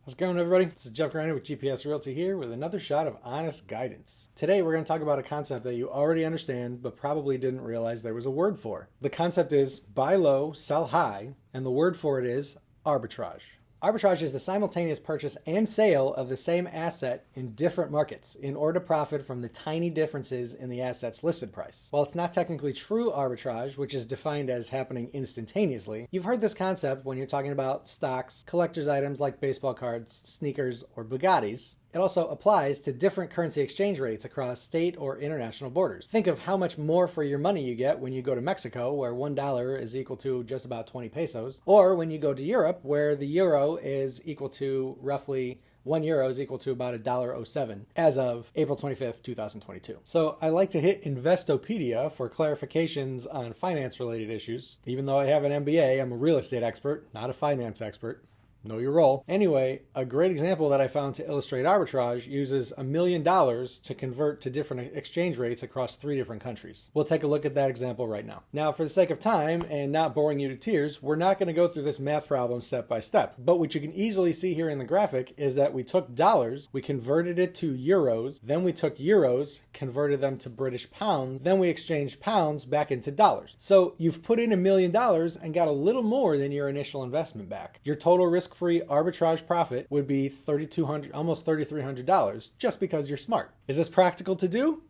How's it going, everybody? This is Jeff Grinder with GPS Realty here with another shot of honest guidance. Today, we're going to talk about a concept that you already understand, but probably didn't realize there was a word for. The concept is buy low, sell high, and the word for it is arbitrage. Arbitrage is the simultaneous purchase and sale of the same asset in different markets in order to profit from the tiny differences in the asset's listed price. While it's not technically true arbitrage, which is defined as happening instantaneously, you've heard this concept when you're talking about stocks, collector's items like baseball cards, sneakers, or Bugattis. It also applies to different currency exchange rates across state or international borders. Think of how much more for your money you get when you go to Mexico, where $1 is equal to just about 20 pesos, or when you go to Europe, where the euro is equal to roughly €1 is equal to about $1.07 as of April 25th, 2022. So I like to hit Investopedia for clarifications on finance-related issues. Even though I have an MBA, I'm a real estate expert, not a finance expert. Know your role. Anyway, a great example that I found to illustrate arbitrage uses $1 million to convert to different exchange rates across 3 different countries. We'll take a look at that example right now. Now, for the sake of time and not boring you to tears, we're not going to go through this math problem step by step. But what you can easily see here in the graphic is that we took dollars, we converted it to euros, then we took euros, converted them to British pounds, then we exchanged pounds back into dollars. So you've put in $1 million and got a little more than your initial investment back. Your total risk-free arbitrage profit would be $3,200, almost $3,300, just because you're smart. Is this practical to do?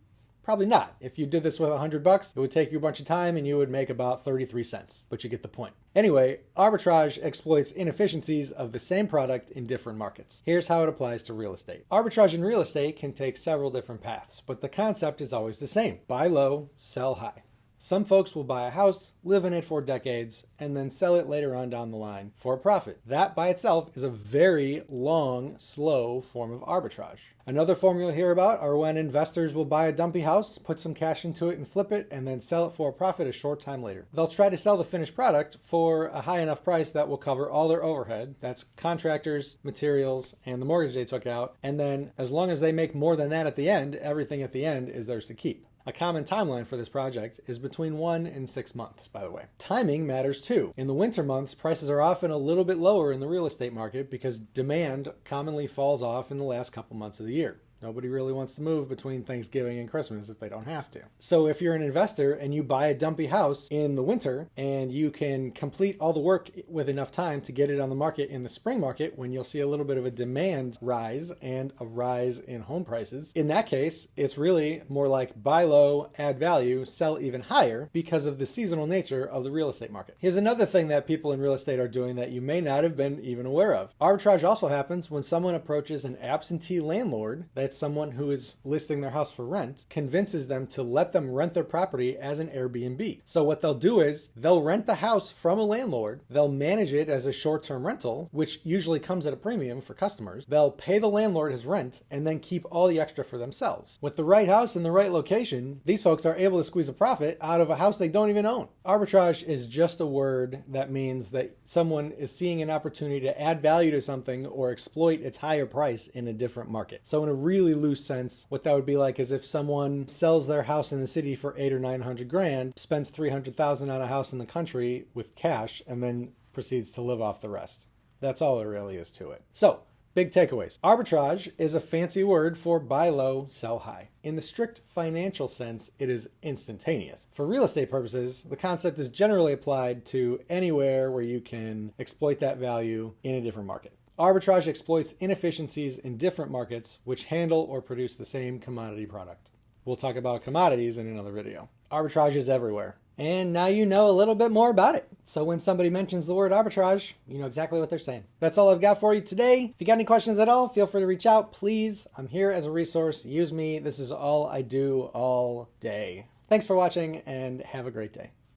Probably not. If you did this with $100, it would take you a bunch of time and you would make about 33 cents, but you get the point. Anyway, arbitrage exploits inefficiencies of the same product in different markets. Here's how it applies to real estate. Arbitrage in real estate can take several different paths, but the concept is always the same. Buy low, sell high. Some folks will buy a house, live in it for decades, and then sell it later on down the line for a profit. That by itself is a very long, slow form of arbitrage. Another form you'll hear about are when investors will buy a dumpy house, put some cash into it and flip it, and then sell it for a profit a short time later. They'll try to sell the finished product for a high enough price that will cover all their overhead. That's contractors, materials, and the mortgage they took out. And then as long as they make more than that at the end, everything at the end is theirs to keep. A common timeline for this project is between 1 and 6 months, by the way. Timing matters too. In the winter months, prices are often a little bit lower in the real estate market because demand commonly falls off in the last couple months of the year. Nobody really wants to move between Thanksgiving and Christmas if they don't have to. So if you're an investor and you buy a dumpy house in the winter and you can complete all the work with enough time to get it on the market in the spring market when you'll see a little bit of a demand rise and a rise in home prices, in that case, it's really more like buy low, add value, sell even higher because of the seasonal nature of the real estate market. Here's another thing that people in real estate are doing that you may not have been even aware of. Arbitrage also happens when someone approaches an absentee landlord, that's someone who is listing their house for rent, convinces them to let them rent their property as an Airbnb. So what they'll do is they'll rent the house from a landlord, they'll manage it as a short-term rental, which usually comes at a premium for customers. They'll pay the landlord his rent and then keep all the extra for themselves. With the right house in the right location, these folks are able to squeeze a profit out of a house they don't even own. Arbitrage is just a word that means that someone is seeing an opportunity to add value to something or exploit its higher price in a different market. So in a really loose sense, what that would be like is if someone sells their house in the city for 800 or 900 grand, spends 300,000 on a house in the country with cash, and then proceeds to live off the rest. That's all there really is to it. So, big takeaways. Arbitrage is a fancy word for buy low, sell high. In the strict financial sense, it is instantaneous. For real estate purposes, the concept is generally applied to anywhere where you can exploit that value in a different market. Arbitrage exploits inefficiencies in different markets which handle or produce the same commodity product. We'll talk about commodities in another video. Arbitrage is everywhere. And now you know a little bit more about it. So when somebody mentions the word arbitrage, you know exactly what they're saying. That's all I've got for you today. If you got any questions at all, feel free to reach out, please. I'm here as a resource. Use me. This is all I do all day. Thanks for watching and have a great day.